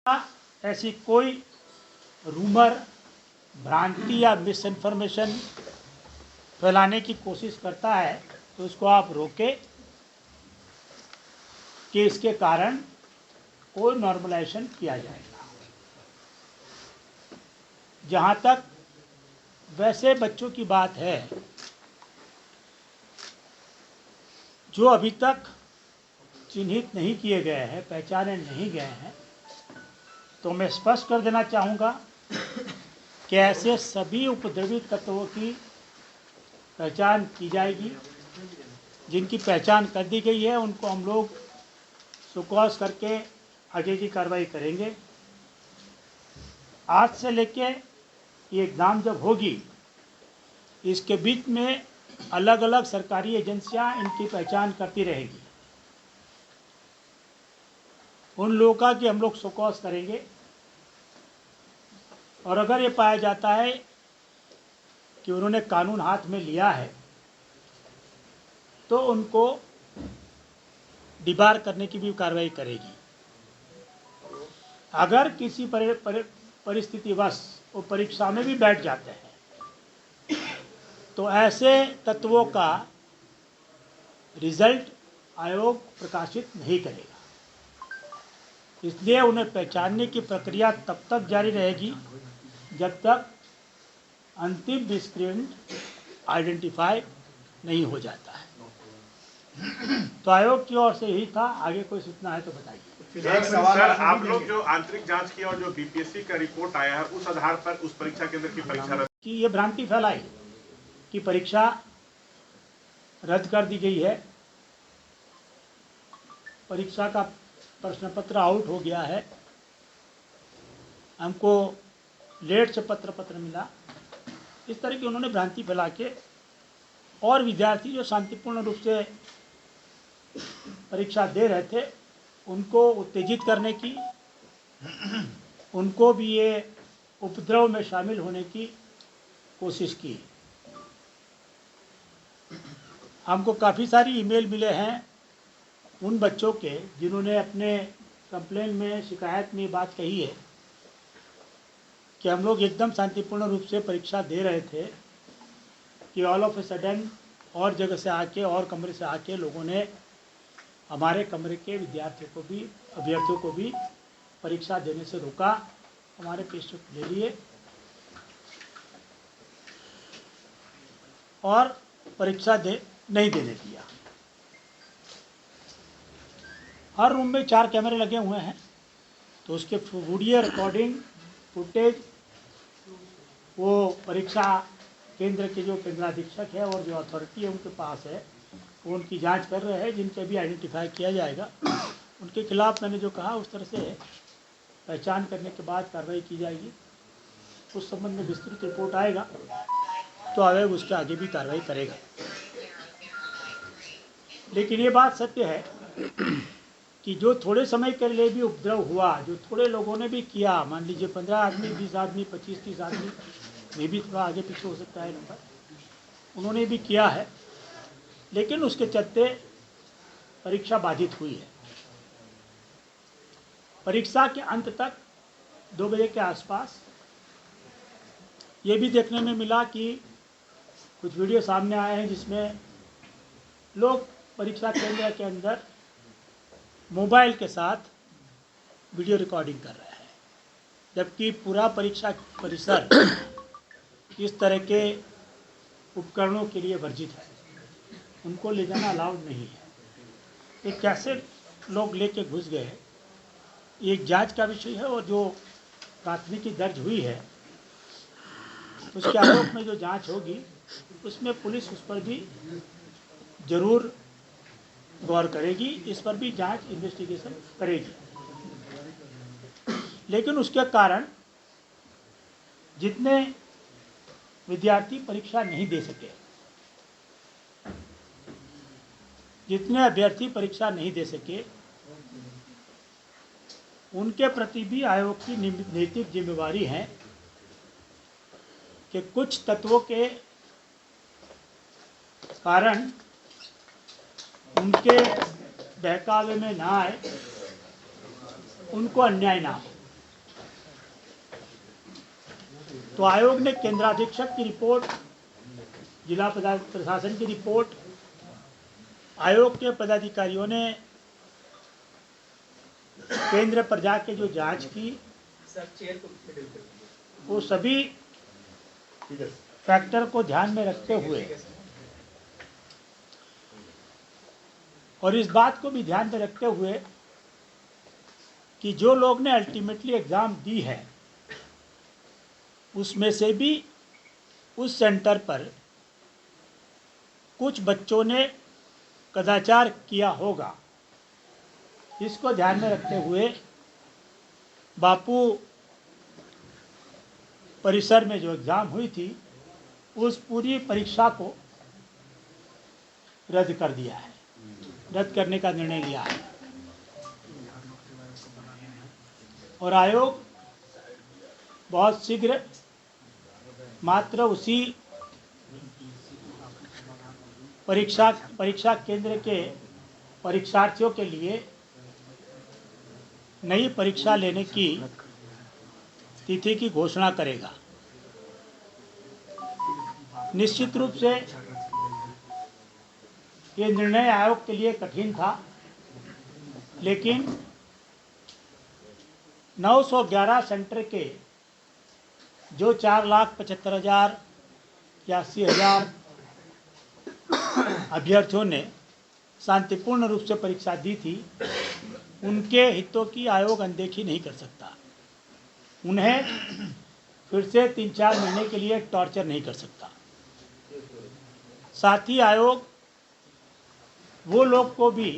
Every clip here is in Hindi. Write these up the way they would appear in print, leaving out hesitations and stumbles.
ऐसी कोई रूमर, भ्रांति या मिस इन्फॉर्मेशन फैलाने की कोशिश करता है तो उसको आप रोकें कि इसके कारण कोई नॉर्मलाइजेशन किया जाएगा। जहाँ तक वैसे बच्चों की बात है जो अभी तक चिन्हित नहीं किए गए हैं, पहचाने नहीं गए हैं, तो मैं स्पष्ट कर देना चाहूँगा कि ऐसे सभी उपद्रवी तत्वों की पहचान की जाएगी। जिनकी पहचान कर दी गई है उनको हम लोग सुकौस करके आगे की कार्रवाई करेंगे। आज से लेके ये एग्ज़ाम जब होगी, इसके बीच में अलग अलग सरकारी एजेंसियां इनकी पहचान करती रहेगी। उन लोगों का कि हम लोग सुकौस करेंगे और अगर ये पाया जाता है कि उन्होंने कानून हाथ में लिया है तो उनको डिबार करने की भी कार्रवाई करेगी। अगर किसी परिस्थितिवश वो परीक्षा में भी बैठ जाते हैं तो ऐसे तत्वों का रिजल्ट आयोग प्रकाशित नहीं करेगा। इसलिए उन्हें पहचानने की प्रक्रिया तब तक जारी रहेगी जब तक अंतिम मिसक्रिएंट आइडेंटिफाई नहीं हो जाता है। तो आयोग की ओर से यही था। आगे कोई सूचना है तो बताइए। एक सवाल सर, आप लोग जो आंतरिक जांच की और जो बीपीएससी का रिपोर्ट आया है उस आधार पर उस परीक्षा केंद्र की परीक्षा रद्द कि ये भ्रांति फैलाई कि परीक्षा रद्द कर दी गई है, परीक्षा का प्रश्न पत्र आउट हो गया है, हमको लेट से पत्र मिला, इस तरह की उन्होंने भ्रांति फैला के और विद्यार्थी जो शांतिपूर्ण रूप से परीक्षा दे रहे थे उनको उत्तेजित करने की, उनको भी ये उपद्रव में शामिल होने की कोशिश की। हमको काफ़ी सारी ईमेल मिले हैं उन बच्चों के जिन्होंने अपने कंप्लेन में, शिकायत में बात कही है कि हम लोग एकदम शांतिपूर्ण रूप से परीक्षा दे रहे थे कि ऑल ऑफ ए सडन और जगह से आके और कमरे से आके लोगों ने हमारे कमरे के अभ्यर्थियों को भी परीक्षा देने से रोका, हमारे पेशेंट ले लिए और परीक्षा नहीं देने दिया। हर रूम में 4 कैमरे लगे हुए हैं, तो उसके वीडियो रिकॉर्डिंग फुटेज वो परीक्षा केंद्र के जो केंद्राधीक्षक है और जो अथॉरिटी है उनके पास है, वो उनकी जांच कर रहे हैं। जिनके भी आइडेंटिफाई किया जाएगा उनके खिलाफ मैंने जो कहा उस तरह से पहचान करने के बाद कार्रवाई की जाएगी। उस संबंध में विस्तृत रिपोर्ट आएगा तो आयोग उसके आगे भी कार्रवाई करेगा। लेकिन ये बात सत्य है कि जो थोड़े समय के लिए भी उपद्रव हुआ, जो थोड़े लोगों ने भी किया, मान लीजिए 15 आदमी, 20 आदमी, 25-30 आदमी, में भी थोड़ा आगे पीछे हो सकता है नंबर, उन्होंने भी किया है, लेकिन उसके चलते परीक्षा बाधित हुई है। परीक्षा के अंत तक 2 बजे के आसपास ये भी देखने में मिला कि कुछ वीडियो सामने आए हैं जिसमें लोग परीक्षा केंद्र के अंदर मोबाइल के साथ वीडियो रिकॉर्डिंग कर रहे हैं, जबकि पूरा परीक्षा परिसर इस तरह के उपकरणों के लिए वर्जित है, उनको ले जाना अलाउड नहीं है। ये कैसे लोग लेके घुस गए, एक जांच का विषय है और जो प्राथमिकी दर्ज हुई है उसके आरोप में जो जांच होगी उसमें पुलिस उस पर भी जरूर गौर करेगी, इस पर भी जांच इन्वेस्टिगेशन करेगी। लेकिन उसके कारण जितने विद्यार्थी परीक्षा नहीं दे सके, जितने अभ्यर्थी परीक्षा नहीं दे सके, उनके प्रति भी आयोग की नैतिक जिम्मेवारी है कि कुछ तत्वों के कारण उनके बहकावे में ना आए, उनको अन्याय ना हो। तो आयोग ने केंद्राधीक्षक की रिपोर्ट, जिला प्रशासन की रिपोर्ट, आयोग के पदाधिकारियों ने केंद्र पर जाके जो जांच की, वो सभी फैक्टर को ध्यान में रखते हुए और इस बात को भी ध्यान में रखते हुए कि जो लोग ने अल्टीमेटली एग्ज़ाम दी है उसमें से भी उस सेंटर पर कुछ बच्चों ने कदाचार किया होगा, इसको ध्यान में रखते हुए बापू परिसर में जो एग्ज़ाम हुई थी उस पूरी परीक्षा को रद्द कर दिया है, रद्द करने का निर्णय लिया है। और आयोग बहुत शीघ्र मात्र उसी परीक्षा केंद्र के परीक्षार्थियों के लिए नई परीक्षा लेने की तिथि की घोषणा करेगा। निश्चित रूप से ये निर्णय आयोग के लिए कठिन था, लेकिन 911 सेंटर के जो 4,75,000 या 80,000 अभ्यर्थियों ने शांतिपूर्ण रूप से परीक्षा दी थी, उनके हितों की आयोग अनदेखी नहीं कर सकता। उन्हें फिर से 3-4 महीने के लिए टॉर्चर नहीं कर सकता। साथ ही आयोग वो लोग को भी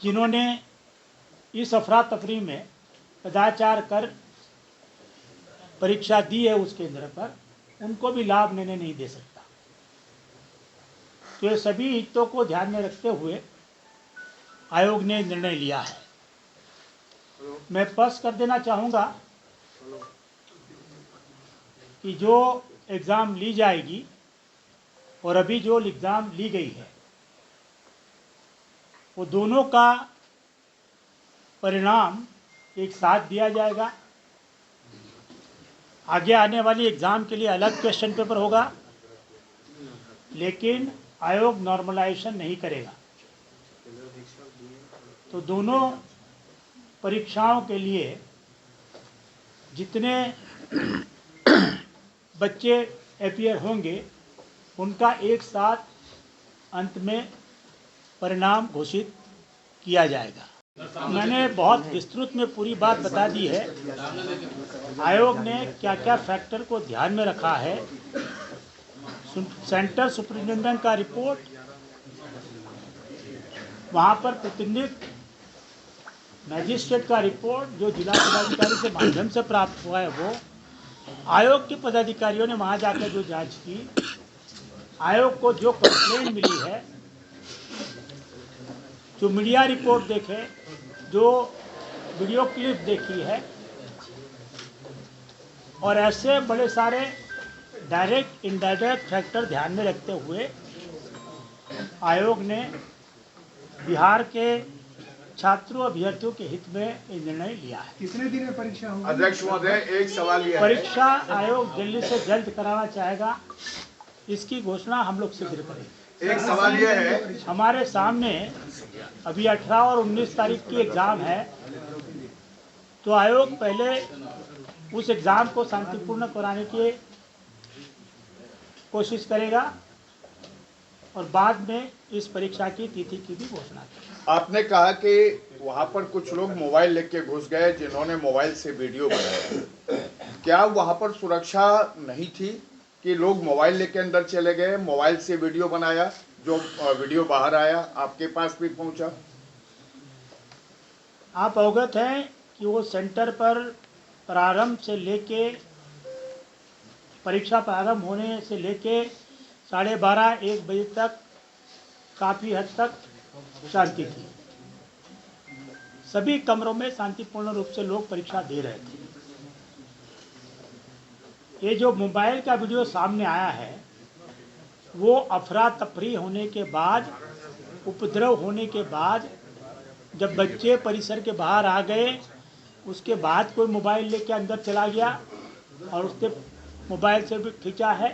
जिन्होंने इस अफरा तफरी में कदाचार कर परीक्षा दी है उस केंद्र पर, उनको भी लाभ लेने नहीं दे सकता। तो ये सभी हितों को ध्यान में रखते हुए आयोग ने निर्णय लिया है। मैं स्पष्ट कर देना चाहूँगा कि जो एग्ज़ाम ली जाएगी और अभी जो एग्ज़ाम ली गई है, वो दोनों का परिणाम एक साथ दिया जाएगा। आगे आने वाली एग्ज़ाम के लिए अलग क्वेश्चन पेपर होगा, लेकिन आयोग नॉर्मलाइजेशन नहीं करेगा। तो दोनों परीक्षाओं के लिए जितने बच्चे अपीयर होंगे, उनका एक साथ अंत में परिणाम घोषित किया जाएगा। मैंने बहुत विस्तृत में पूरी बात बता दी है। आयोग ने क्या क्या फैक्टर को ध्यान में रखा है, सेंटर सुपरिटेंडेंट का रिपोर्ट, वहाँ पर प्रतिनिधित्व मैजिस्ट्रेट का रिपोर्ट जो जिला पदाधिकारी के माध्यम से प्राप्त हुआ है, वो आयोग के पदाधिकारियों ने वहाँ जाकर जो जांच की, आयोग को जो कंप्लेंट मिली है, जो मीडिया रिपोर्ट देखे, जो वीडियो क्लिप देखी है, और ऐसे बड़े सारे डायरेक्ट इनडायरेक्ट फैक्टर ध्यान में रखते हुए आयोग ने बिहार के छात्रों अभ्यर्थियों के हित में ये निर्णय लिया है। कितने दिन में परीक्षा होगी? अध्यक्ष महोदय, एक सवाल यह है, परीक्षा आयोग जल्दी से जल्द कराना चाहेगा, इसकी घोषणा हम लोग शीघ्र करेंगे। एक सवाल यह है, हमारे सामने अभी 18 और 19 तारीख की एग्ज़ाम है, तो आयोग पहले उस एग्ज़ाम को शांतिपूर्ण कराने की कोशिश करेगा और बाद में इस परीक्षा की तिथि की भी घोषणा करेगा। आपने कहा कि वहां पर कुछ लोग मोबाइल लेके घुस गए जिन्होंने मोबाइल से वीडियो बनाया। क्या वहां पर सुरक्षा नहीं थी कि लोग मोबाइल लेके अंदर चले गए, मोबाइल से वीडियो बनाया, जो वीडियो बाहर आया आपके पास भी पहुंचा? आप अवगत हैं कि वो सेंटर पर प्रारंभ से लेके परीक्षा प्रारंभ होने से लेके 12:30-1 बजे तक काफ़ी हद तक शांति थी। सभी कमरों में शांतिपूर्ण रूप से लोग परीक्षा दे रहे थे। ये जो मोबाइल का वीडियो सामने आया है, वो अफरा तफरी होने के बाद, उपद्रव होने के बाद, जब बच्चे परिसर के बाहर आ गए उसके बाद कोई मोबाइल लेके अंदर चला गया और उसके मोबाइल से भी खींचा है,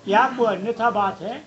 या कोई अन्यथा बात है